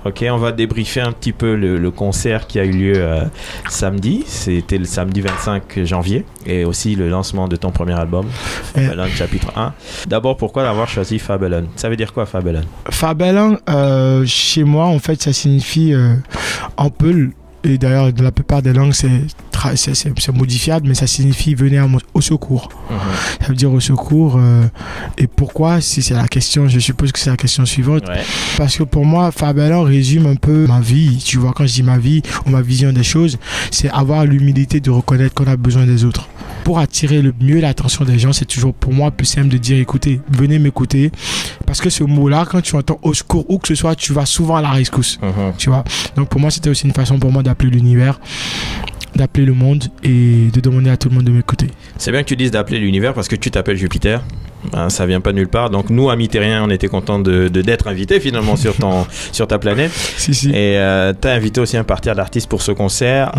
Ok, on va débriefer un petit peu le concert qui a eu lieu samedi. C'était le samedi 25 janvier et aussi le lancement de ton premier album, Fabelon chapitre 1. D'abord, pourquoi avoir choisi Fabelon? Ça veut dire quoi Fabelon? Fabelon, chez moi, en fait, ça signifie en peul. Et d'ailleurs, dans la plupart des langues, c'est modifiable, mais ça signifie venir au secours. Ça veut dire au secours. Et pourquoi? Si c'est la question, je suppose que c'est la question suivante. Ouais. Parce que pour moi, Fabelon résume un peu ma vie. Tu vois, quand je dis ma vie ou ma vision des choses, c'est avoir l'humilité de reconnaître qu'on a besoin des autres. Pour attirer le mieux l'attention des gens, c'est toujours pour moi plus simple de dire écoutez, venez m'écouter. Parce que ce mot-là, quand tu entends au secours, où que ce soit, tu vas souvent à la rescousse. Tu vois. Donc pour moi, c'était aussi une façon pour moi d'appeler l'univers, d'appeler le monde et de demander à tout le monde de m'écouter. C'est bien que tu dises d'appeler l'univers parce que tu t'appelles Jupiter. Hein, ça vient pas de nulle part. Donc nous, amis terriens, on était contents d'être invités finalement sur ta planète. Si. Et t'as invité aussi un parterre d'artistes pour ce concert.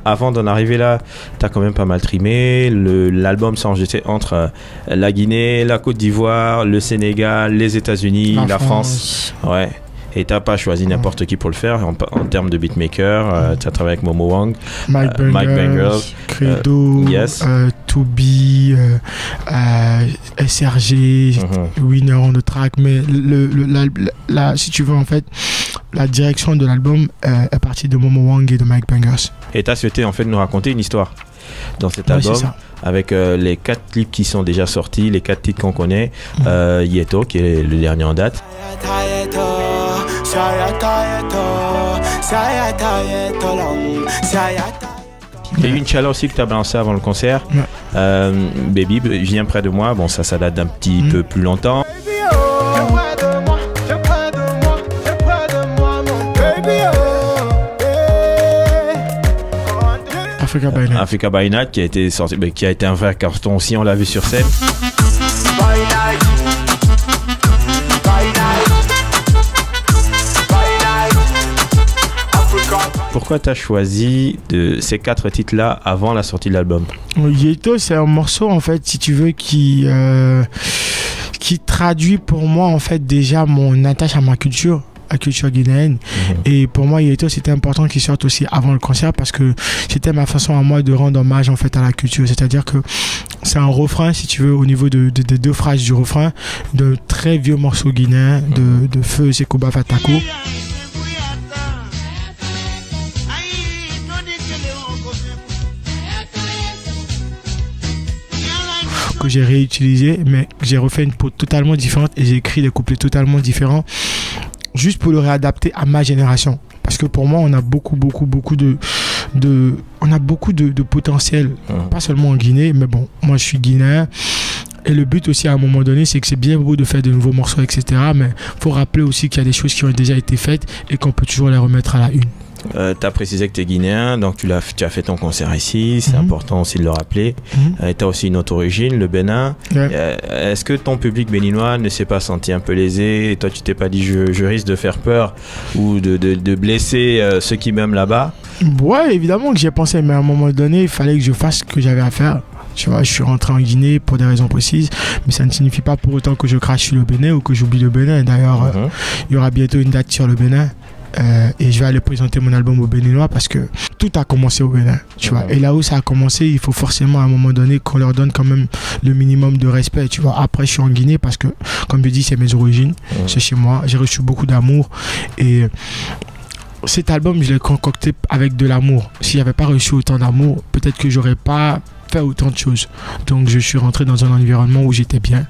Avant d'en arriver là, t'as quand même pas mal trimé. L'album s'est enregistré entre la Guinée, la Côte d'Ivoire, le Sénégal, les États-Unis, la France. Ouais. Et t'as pas choisi n'importe qui pour le faire en termes de beatmaker. Tu as travaillé avec Momo Wang, Mike Bangers, Credo, Toby, SRG, Winner on the track. Mais si tu veux, en fait, la direction de l'album est partie de Momo Wang et de Mike Bangers. Et tu as souhaité en fait nous raconter une histoire dans cet album. Avec les 4 clips qui sont déjà sortis, les 4 titres qu'on connaît. Yeto, qui est le dernier en date. Il y a eu une chaleur aussi que tu as balancé avant le concert. Baby, viens près de moi. Bon, ça date d'un petit peu plus longtemps. Africa by Night qui a été sorti, qui a été un vrai carton aussi, on l'a vu sur scène. Pourquoi tu as choisi ces 4 titres-là avant la sortie de l'album? Yeto, c'est un morceau en fait, si tu veux, qui traduit pour moi en fait déjà mon attache à ma culture guinéenne. Et pour moi, Yeto, c'était important qu'il sorte aussi avant le concert parce que c'était ma façon à moi de rendre hommage en fait à la culture. C'est-à-dire que c'est un refrain, si tu veux, au niveau des 2 phrases du refrain, de très vieux morceaux guinéens de Feu Sekoba Fatako. Que j'ai réutilisé, mais j'ai refait une peau totalement différente et j'ai écrit des couplets totalement différents juste pour le réadapter à ma génération. Parce que pour moi, on a beaucoup de potentiel, pas seulement en Guinée, mais bon, moi je suis guinéen. Et le but aussi à un moment donné, c'est que c'est bien beau de faire de nouveaux morceaux, etc. Mais il faut rappeler aussi qu'il y a des choses qui ont déjà été faites et qu'on peut toujours les remettre à la une. Tu as précisé que tu es guinéen, donc tu as fait ton concert ici, c'est important aussi de le rappeler. Tu as aussi une autre origine, le Bénin. Est-ce que ton public béninois ne s'est pas senti un peu lésé et toi tu t'es pas dit je risque de faire peur ou de blesser ceux qui m'aiment là-bas? Ouais, évidemment que j'y ai pensé, mais à un moment donné, il fallait que je fasse ce que j'avais à faire. Tu vois, je suis rentré en Guinée pour des raisons précises, mais ça ne signifie pas pour autant que je crache sur le Bénin ou que j'oublie le Bénin. D'ailleurs, il y aura bientôt une date sur le Bénin. Et je vais aller présenter mon album au Béninois parce que tout a commencé au Bénin, tu vois. Et là où ça a commencé, il faut forcément à un moment donné qu'on leur donne quand même le minimum de respect, tu vois. Après, je suis en Guinée parce que, comme je dis, c'est mes origines, c'est chez moi. J'ai reçu beaucoup d'amour et cet album, je l'ai concocté avec de l'amour. S'il n'y avait pas reçu autant d'amour, peut-être que j'aurais pas fait autant de choses. Donc, je suis rentré dans un environnement où j'étais bien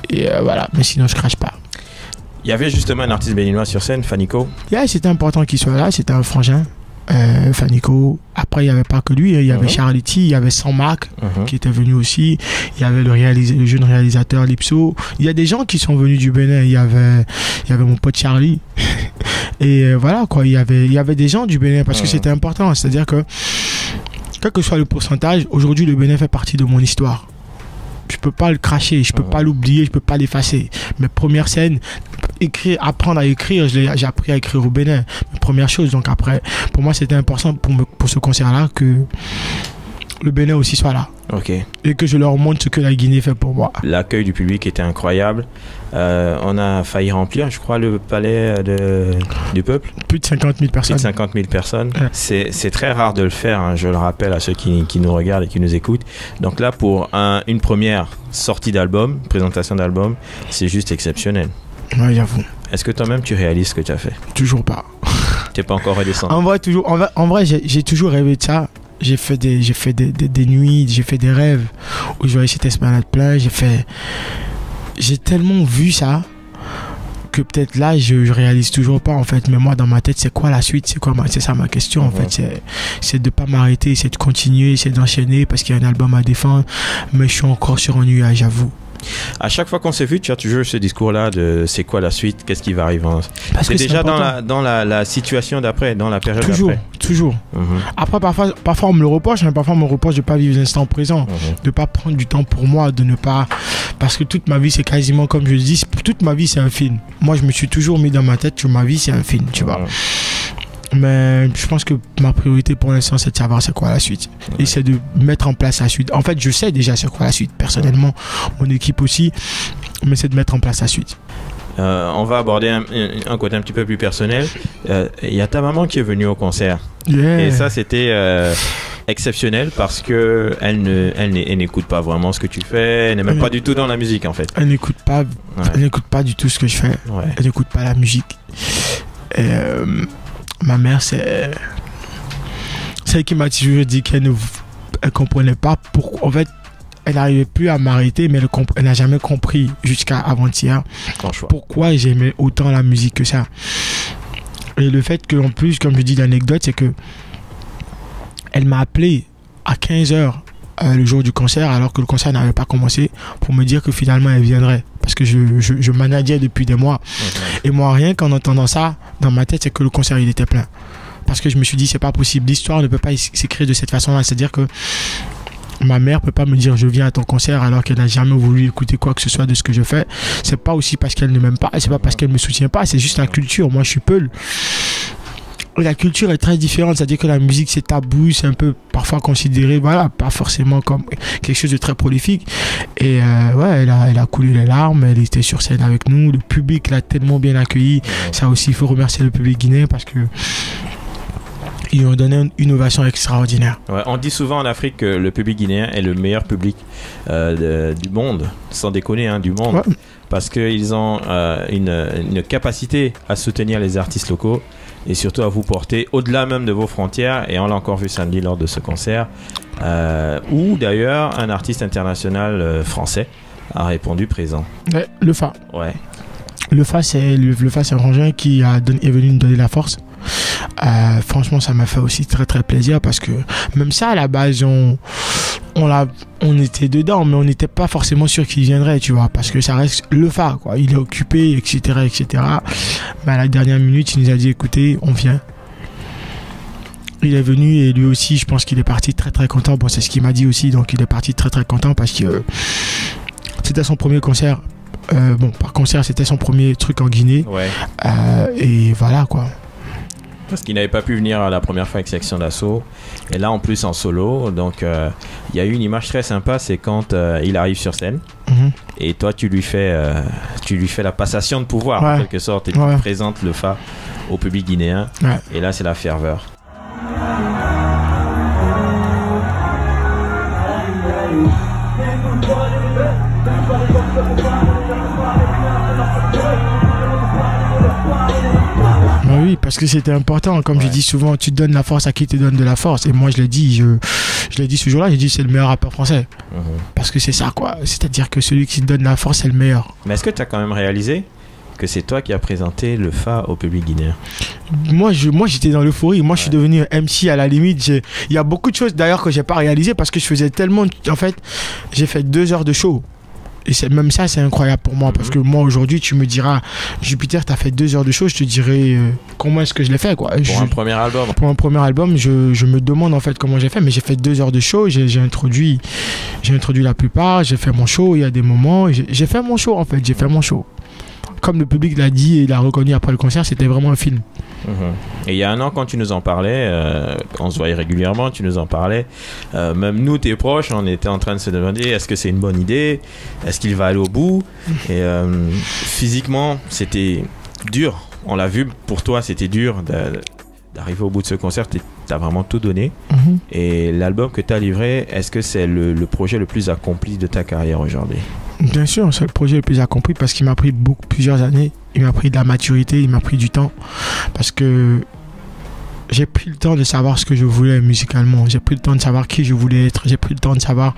et voilà. Mais sinon, je crache pas. Il y avait justement un artiste béninois sur scène, Fanico. C'était important qu'il soit là, c'était un frangin, Fanico. Après, il n'y avait pas que lui, il y avait Charlity, il y avait Saint-Marc qui était venu aussi, il y avait le jeune réalisateur Lipso. Il y a des gens qui sont venus du Bénin, il y avait mon pote Charlie. Et voilà, quoi, il y avait des gens du Bénin parce que c'était important. C'est-à-dire que, quel que soit le pourcentage, aujourd'hui, le Bénin fait partie de mon histoire. Je peux pas le cracher, je peux pas l'oublier, je peux pas l'effacer. Mes premières scènes, apprendre à écrire, j'ai appris à écrire au Bénin. Mes premières choses. Donc après, pour moi, c'était important pour ce concert-là que le Bénin aussi soit là. Ok. Et que je leur montre ce que la Guinée fait pour moi. L'accueil du public était incroyable. On a failli remplir, je crois, le palais du peuple. Plus de 50 000 personnes. Plus de 50 000 personnes. Ouais. C'est très rare de le faire, hein, je le rappelle à ceux qui nous regardent et qui nous écoutent. Donc là, pour une première sortie d'album, présentation d'album, c'est juste exceptionnel. Ouais, j'avoue. Est-ce que toi-même tu réalises ce que tu as fait? Toujours pas. T'es pas encore redescendu? En vrai, j'ai toujours rêvé de ça. J'ai fait des nuits, j'ai fait des rêves où je voyais cette esplanade plein. J'ai tellement vu ça que peut-être là, je réalise toujours pas en fait. Mais moi, dans ma tête, c'est quoi la suite? C'est ça ma question en fait. C'est de pas m'arrêter, c'est de continuer, c'est d'enchaîner parce qu'il y a un album à défendre. Mais je suis encore sur un nuage, j'avoue. À chaque fois qu'on s'est vu, tu as toujours ce discours-là de c'est quoi la suite, qu'est-ce qui va arriver. C'est déjà dans la situation d'après, dans la période d'après. Toujours. Après, parfois on me le reproche, mais parfois on me reproche de ne pas vivre l'instant présent, de ne pas prendre du temps pour moi, de ne pas... Parce que toute ma vie, c'est quasiment comme je le dis, toute ma vie, c'est un film. Moi, je me suis toujours mis dans ma tête que ma vie, c'est un film, tu vois. Mais je pense que ma priorité pour l'instant, c'est de savoir c'est quoi la suite. Et c'est de mettre en place la suite. En fait, je sais déjà c'est quoi la suite. Personnellement, mon équipe aussi. Mais c'est de mettre en place la suite. On va aborder un côté un petit peu plus personnel. Il y a ta maman qui est venue au concert. Et ça, c'était exceptionnel parce que elle n'écoute pas vraiment ce que tu fais. Elle n'est même pas du tout dans la musique, en fait. Elle n'écoute pas du tout ce que je fais. Elle n'écoute pas la musique. Et... ma mère, c'est celle qui m'a toujours dit qu'elle ne comprenait pas pourquoi. En fait, elle n'arrivait plus à m'arrêter, mais elle n'a jamais compris jusqu'à avant-hier pourquoi j'aimais autant la musique que ça. Et le fait qu'en plus, comme je dis, l'anecdote, c'est que elle m'a appelé à 15h le jour du concert, alors que le concert n'avait pas commencé, pour me dire que finalement elle viendrait. Parce que je manageais depuis des mois. Et moi, rien qu'en entendant ça, dans ma tête, c'est que le concert, il était plein. Parce que je me suis dit, c'est pas possible. L'histoire ne peut pas s'écrire de cette façon-là. C'est-à-dire que ma mère peut pas me dire, je viens à ton concert, alors qu'elle n'a jamais voulu écouter quoi que ce soit de ce que je fais. C'est pas aussi parce qu'elle ne m'aime pas, c'est pas parce qu'elle me soutient pas, c'est juste la culture. Moi, je suis Peul. La culture est très différente, c'est-à-dire que la musique c'est tabou, c'est un peu parfois considéré, voilà, pas forcément comme quelque chose de très prolifique. Et ouais, elle a coulé les larmes, elle était sur scène avec nous, le public l'a tellement bien accueilli. Ça aussi, il faut remercier le public guinéen parce que ils ont donné une innovation extraordinaire. Ouais, on dit souvent en Afrique que le public guinéen est le meilleur public du monde, sans déconner, hein, du monde, parce qu'ils ont une capacité à soutenir les artistes locaux et surtout à vous porter au-delà même de vos frontières. Et on l'a encore vu samedi lors de ce concert, où d'ailleurs un artiste international français a répondu présent. Ouais, le Fa. Ouais. Le Fa, c'est un rangin qui est venu nous donner la force. Franchement, ça m'a fait aussi très très plaisir parce que même ça, à la base, on était dedans, mais on n'était pas forcément sûr qu'il viendrait, tu vois, parce que ça reste le Fa, quoi. Il est occupé, etc., etc. Mais à la dernière minute, il nous a dit, écoutez, on vient. Il est venu et lui aussi, je pense qu'il est parti très très content. Bon, c'est ce qu'il m'a dit aussi, donc il est parti très très content parce que c'était son premier concert. Bon, par concert, c'était son premier truc en Guinée. Ouais. Et voilà, quoi. Parce qu'il n'avait pas pu venir la première fois avec Section d'Assaut. Et là, en plus, en solo. Donc, il y a eu une image très sympa. C'est quand il arrive sur scène. Et toi, tu lui fais la passation de pouvoir, en quelque sorte. Et tu présentes le Fa au public guinéen. Ouais. Et là, c'est la ferveur. Oui, parce que c'était important. Comme je dis souvent, tu donnes la force à qui te donne de la force. Et moi, je l'ai dit, je l'ai dit ce jour-là, j'ai dit c'est le meilleur rappeur français. Parce que c'est ça, quoi. C'est-à-dire que celui qui te donne la force, c'est le meilleur. Mais est-ce que tu as quand même réalisé que c'est toi qui as présenté le Fa au public guinéen? Moi, j'étais dans l'euphorie. Moi, je suis devenu MC à la limite. Il y a beaucoup de choses d'ailleurs que j'ai pas réalisé parce que je faisais tellement. En fait, j'ai fait 2 heures de show. Et même ça, c'est incroyable pour moi. Parce que moi, aujourd'hui, tu me diras, Jupiter, t'as fait 2 heures de show. Je te dirai comment est-ce que je l'ai fait, quoi. Un premier album. Pour un premier album, je me demande en fait comment j'ai fait. Mais j'ai fait 2 heures de show. J'ai introduit la plupart. J'ai fait mon show. Il y a des moments. J'ai fait mon show, en fait. J'ai fait mon show. Comme le public l'a dit et l'a reconnu après le concert, c'était vraiment un film. Et il y a un an, quand tu nous en parlais, on se voyait régulièrement, tu nous en parlais. Même nous, tes proches, on était en train de se demander est-ce que c'est une bonne idée? Est-ce qu'il va aller au bout? Et physiquement, c'était dur. On l'a vu, pour toi, c'était dur d'arriver au bout de ce concert. Tu as vraiment tout donné. Et l'album que tu as livré, est-ce que c'est le projet le plus accompli de ta carrière aujourd'hui? Bien sûr, c'est le projet le plus accompli parce qu'il m'a pris plusieurs années. Il m'a pris de la maturité, il m'a pris du temps. Parce que j'ai pris le temps de savoir ce que je voulais musicalement. J'ai pris le temps de savoir qui je voulais être. J'ai pris le temps de savoir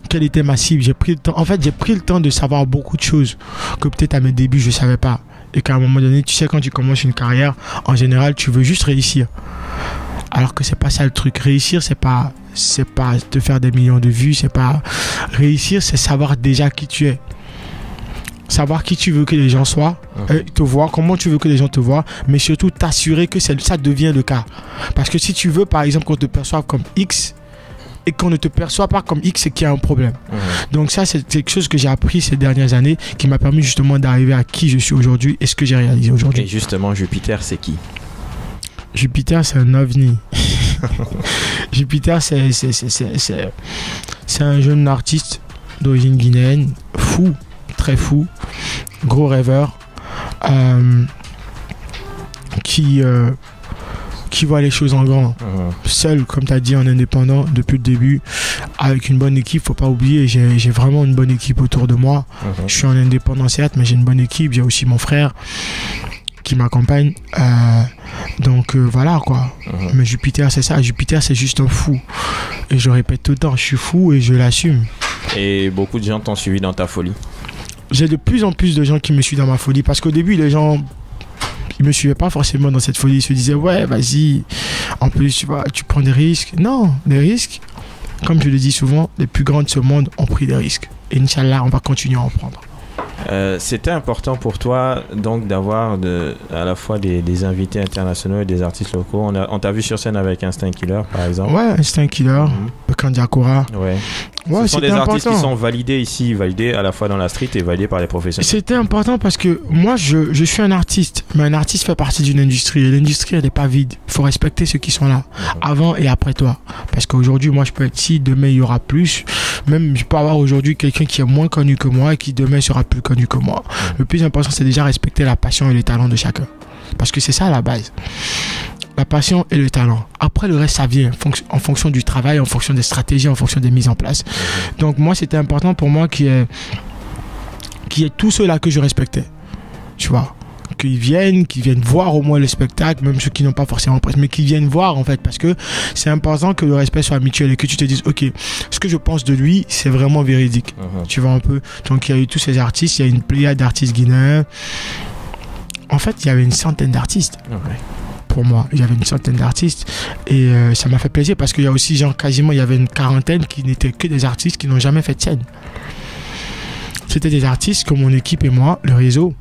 quelle était ma cible. J'ai pris le temps de savoir beaucoup de choses que peut-être à mes débuts, je ne savais pas. Et qu'à un moment donné, tu sais, quand tu commences une carrière, en général, tu veux juste réussir. Alors que c'est pas ça le truc. Réussir, c'est pas te faire des millions de vues. C'est pas réussir, c'est savoir déjà qui tu es. Savoir qui tu veux que les gens soient, te voient, comment tu veux que les gens te voient, mais surtout t'assurer que ça devient le cas. Parce que si tu veux, par exemple, qu'on te perçoive comme X et qu'on ne te perçoit pas comme X, c'est qu'il y a un problème. Donc ça, c'est quelque chose que j'ai appris ces dernières années qui m'a permis justement d'arriver à qui je suis aujourd'hui et ce que j'ai réalisé aujourd'hui. Et justement, Jupiter, c'est qui? Jupiter, c'est un ovni. Jupiter, c'est un jeune artiste d'origine guinéenne, fou, très fou, gros rêveur, qui voit les choses en grand. Seul, comme tu as dit, en indépendant depuis le début, avec une bonne équipe. Faut pas oublier, j'ai vraiment une bonne équipe autour de moi. Je suis en indépendant certes, mais j'ai une bonne équipe. J'ai aussi mon frère qui m'accompagne. Donc voilà quoi. Mais Jupiter, c'est ça. Jupiter, c'est juste un fou. Et je répète tout le temps, je suis fou et je l'assume. Et beaucoup de gens t'ont suivi dans ta folie? J'ai de plus en plus de gens qui me suivent dans ma folie. Parce qu'au début, les gens, ils me suivaient pas forcément dans cette folie. Ils se disaient, ouais, vas-y. En plus, tu prends des risques. Non, des risques. Comme je le dis souvent, les plus grands de ce monde ont pris des risques. Et Inch'Allah, on va continuer à en prendre. C'était important pour toi donc d'avoir à la fois des invités internationaux et des artistes locaux. On t'a vu sur scène avec Instinct Killer par exemple. Ouais, Instinct Killer, Kandiakora. Ce sont des artistes qui sont validés ici, validés à la fois dans la street et validés par les professionnels. C'était important parce que moi je suis un artiste, mais un artiste fait partie d'une industrie et l'industrie elle n'est pas vide. Il faut respecter ceux qui sont là, avant et après toi. Parce qu'aujourd'hui moi je peux être ici, demain il y aura plus. Même je peux avoir aujourd'hui quelqu'un qui est moins connu que moi et qui demain sera plus connu que moi. Le plus important c'est déjà respecter la passion et les talents de chacun. Parce que c'est ça la base. La passion et le talent. Après, le reste, ça vient en fonction du travail, en fonction des stratégies, en fonction des mises en place. Donc, moi, c'était important pour moi qu'il y ait tous ceux-là que je respectais. Tu vois, qu'ils viennent voir au moins le spectacle, même ceux qui n'ont pas forcément presse, mais qu'ils viennent voir, en fait, parce que c'est important que le respect soit mutuel et que tu te dises, ok, ce que je pense de lui, c'est vraiment véridique. Tu vois un peu. Donc, il y a eu tous ces artistes, il y a une pléiade d'artistes guinéens. En fait, il y avait une centaine d'artistes. Pour moi, il y avait une centaine d'artistes et ça m'a fait plaisir parce qu'il y a aussi il y avait une quarantaine qui n'étaient que des artistes qui n'ont jamais fait de scène. C'était des artistes que mon équipe et moi, le réseau,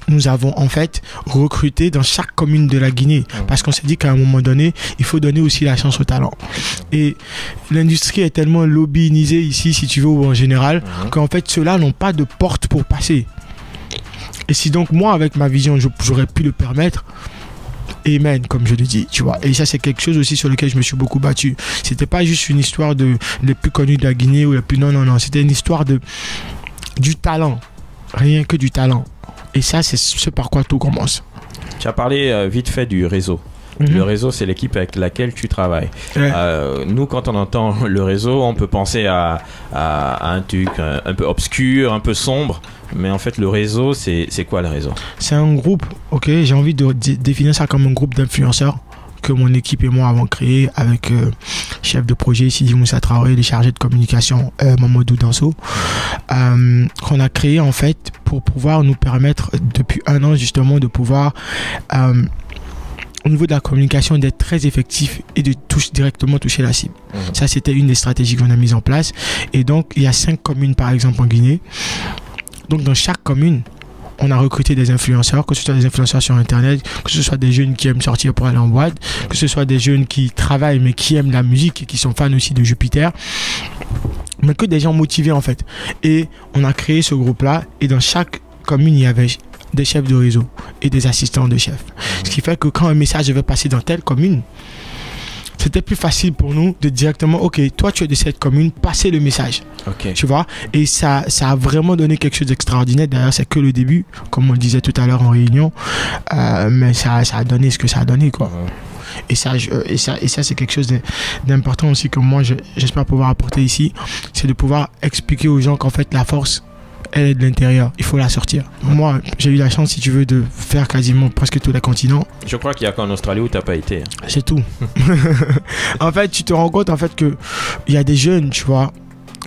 nous avons en fait recruté dans chaque commune de la Guinée parce qu'on s'est dit qu'à un moment donné, il faut donner aussi la chance au talent. Et l'industrie est tellement lobbyisée ici, si tu veux, ou en général, qu'en fait, ceux-là n'ont pas de porte pour passer. Et si donc moi, avec ma vision, j'aurais pu le permettre, amen, comme je le dis, tu vois. Et ça, c'est quelque chose aussi sur lequel je me suis beaucoup battu. C'était pas juste une histoire les plus connus de la Guinée ou les plus... Non. C'était une histoire du talent. Rien que du talent. Et ça, c'est ce par quoi tout commence. Tu as parlé vite fait du réseau. Le réseau, c'est l'équipe avec laquelle tu travailles. Nous, quand on entend le réseau, on peut penser à un truc un peu obscur, un peu sombre. Mais en fait, le réseau, c'est quoi le réseau? C'est un groupe, ok. J'ai envie de définir ça comme un groupe d'influenceurs que mon équipe et moi avons créé avec chef de projet Sidi Moussa Traoré, les chargés de communication Mamadou Danso, qu'on a créé en fait pour pouvoir nous permettre depuis un an justement de pouvoir au niveau de la communication d'être très effectif et de directement toucher la cible. Ça, c'était une des stratégies qu'on a mises en place. Et donc, il y a 5 communes par exemple en Guinée. Donc, dans chaque commune, on a recruté des influenceurs, que ce soit des influenceurs sur Internet, que ce soit des jeunes qui aiment sortir pour aller en boîte, que ce soit des jeunes qui travaillent mais qui aiment la musique et qui sont fans aussi de Jupiter, mais que des gens motivés en fait. Et on a créé ce groupe-là et dans chaque commune, il y avait des chefs de réseau et des assistants de chefs. Ce qui fait que quand un message devait passer dans telle commune, c'était plus facile pour nous de directement, ok, toi tu es de cette commune, passer le message. Ok. Tu vois, et ça a vraiment donné quelque chose d'extraordinaire. D'ailleurs, c'est que le début, comme on le disait tout à l'heure en réunion, mais ça a donné ce que ça a donné, quoi. Et ça, c'est quelque chose d'important aussi que moi, j'espère pouvoir apporter ici, c'est de pouvoir expliquer aux gens qu'en fait, la force, elle est de l'intérieur, il faut la sortir. Moi, j'ai eu la chance, si tu veux, de faire quasiment presque tous les continents. Je crois qu'il n'y a qu'en Australie où tu n'as pas été. C'est tout. En fait, tu te rends compte en fait qu'il y a des jeunes, tu vois,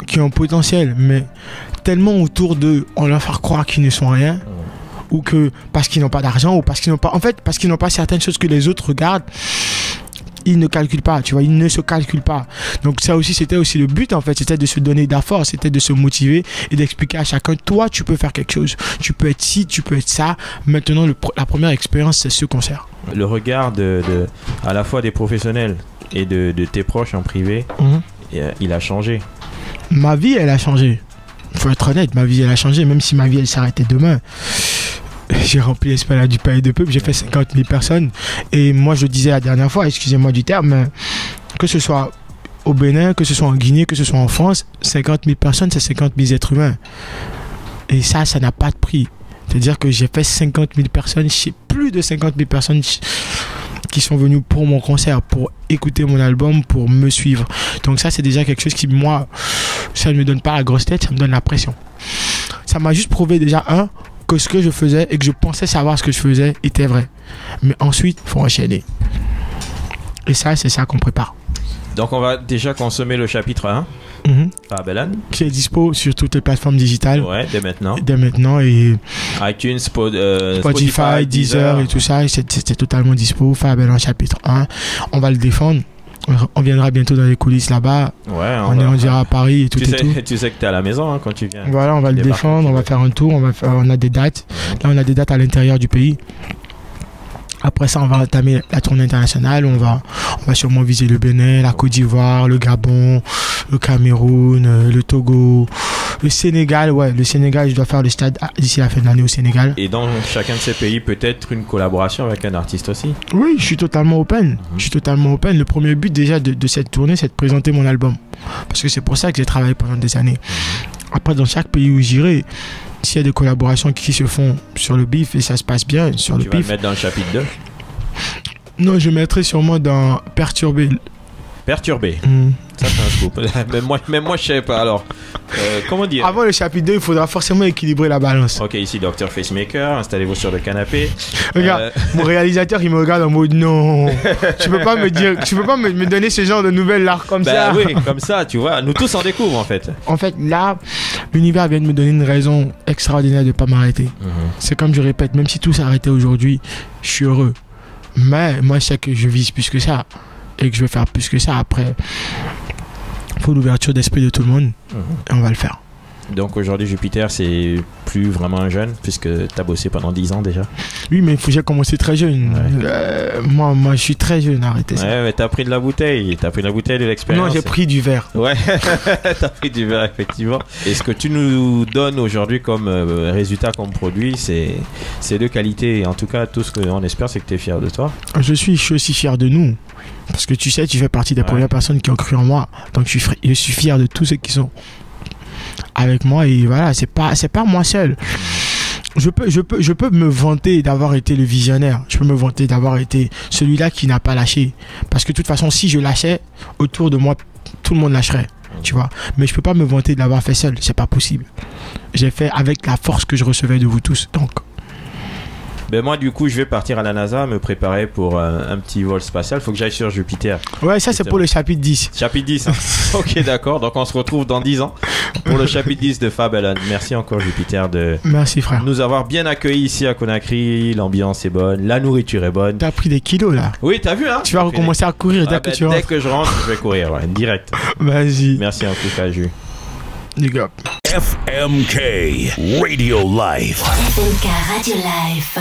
qui ont potentiel, mais tellement autour d'eux, on leur fait croire qu'ils ne sont rien, ou que parce qu'ils n'ont pas d'argent, ou parce qu'ils n'ont pas, en fait, parce qu'ils n'ont pas certaines choses que les autres regardent. Ils ne calculent pas, tu vois, ils ne se calculent pas. Donc ça aussi, c'était aussi le but en fait, c'était de se donner de la force, c'était de se motiver et d'expliquer à chacun, toi tu peux faire quelque chose, tu peux être ci, tu peux être ça. Maintenant, la première expérience, c'est ce concert. Le regard à la fois des professionnels et de tes proches en privé, il a changé. Ma vie, elle a changé. Il faut être honnête, ma vie, elle a changé, même si ma vie, elle s'arrêtait demain. J'ai rempli l'esplanade du Palais de Peuple, j'ai fait 50 000 personnes. Et moi, je disais la dernière fois, excusez-moi du terme, que ce soit au Bénin, que ce soit en Guinée, que ce soit en France, 50 000 personnes, c'est 50 000 êtres humains. Et ça n'a pas de prix. C'est-à-dire que j'ai fait 50 000 personnes, plus de 50 000 personnes qui sont venues pour mon concert, pour écouter mon album, pour me suivre. Donc ça, c'est déjà quelque chose qui, moi, ça ne me donne pas la grosse tête, ça me donne la pression. Ça m'a juste prouvé déjà, que ce que je faisais et que je pensais savoir ce que je faisais était vrai. Mais ensuite, il faut enchaîner. Et ça, c'est ça qu'on prépare. Donc, on va déjà consommer le chapitre 1. Fabelan. Qui est dispo sur toutes les plateformes digitales. Ouais, dès maintenant. Dès maintenant. Et iTunes, Spotify, Deezer et tout ça. C'est totalement dispo. Fabelan chapitre 1. On va le défendre. On viendra bientôt dans les coulisses là-bas. Ouais, on ira à Paris et tout. Tu sais que tu es à la maison quand tu viens. Voilà, on va le défendre, on va faire un tour, on a des dates. Là, on a des dates à l'intérieur du pays. Après ça, on va entamer la tournée internationale. On va sûrement viser le Bénin, la Côte d'Ivoire, le Gabon, le Cameroun, le Togo, le Sénégal. Ouais, le Sénégal, je dois faire le stade d'ici la fin de l'année au Sénégal. Et dans chacun de ces pays, peut-être une collaboration avec un artiste aussi. Oui, je suis totalement open. Je suis totalement open. Le premier but déjà de cette tournée, c'est de présenter mon album. Parce que c'est pour ça que j'ai travaillé pendant des années. Après, dans chaque pays où j'irai, s'il y a des collaborations qui se font sur le bif et ça se passe bien sur le bif. Tu vas le mettre dans le chapitre 2? Non, je mettrai sûrement dans Perturbé. Perturbé. Ça, c'est un scoop. Même moi, je sais pas. Alors, comment dire? Avant le chapitre 2, il faudra forcément équilibrer la balance. Ok, ici, Dr Facemaker. Installez-vous sur le canapé. Regarde, mon réalisateur, il me regarde en mode non. Tu peux pas me dire, tu peux pas me donner ce genre de nouvelles là comme ça. Oui, comme ça, tu vois. Nous tous en découvrons en fait. En fait, là, l'univers vient de me donner une raison extraordinaire de pas m'arrêter. C'est comme je répète, même si tout s'arrêtait aujourd'hui, je suis heureux. Mais moi, je sais que je vise plus que ça. Et que je vais faire plus que ça après. Il faut l'ouverture d'esprit de tout le monde. Et on va le faire. Donc aujourd'hui, Jupiter, c'est plus vraiment un jeune, puisque tu as bossé pendant 10 ans déjà. Oui, mais j'ai commencé très jeune. Ouais. Moi, je suis très jeune, arrêtez ça. Ouais, mais t'as pris de la bouteille. T'as pris de la bouteille de l'expérience. Non, j'ai pris du verre. Ouais, t'as pris du verre, effectivement. Et ce que tu nous donnes aujourd'hui comme résultat, comme produit, c'est de qualité. Et en tout cas, tout ce qu'on espère, c'est que tu es fier de toi. Je suis aussi fier de nous. Parce que tu sais, tu fais partie des premières personnes qui ont cru en moi. Donc, je suis fier de tous ceux qui sont avec moi. Et voilà, c'est pas moi seul. Je peux me vanter d'avoir été le visionnaire. Je peux me vanter d'avoir été celui-là qui n'a pas lâché. Parce que de toute façon, si je lâchais, autour de moi, tout le monde lâcherait. Tu vois. Mais je peux pas me vanter de l'avoir fait seul. C'est pas possible. J'ai fait avec la force que je recevais de vous tous. Donc. Ben moi du coup je vais partir à la NASA me préparer pour un petit vol spatial. Faut que j'aille sur Jupiter. Ouais, ça c'est pour le chapitre 10. Chapitre 10 hein. Ok, d'accord, donc on se retrouve dans 10 ans pour le chapitre 10 de Fabelan. Merci encore Jupiter de Merci frère. Nous avoir bien accueillis ici à Conakry. L'ambiance est bonne, la nourriture est bonne. T'as pris des kilos là. Oui, t'as vu hein. Tu vas recommencer à courir dès que tu rentres. Dès que je rentre je vais courir, direct. Vas-y. Merci en tout cas Ju. Big up. FMK Radio Life. FMK Radio Life.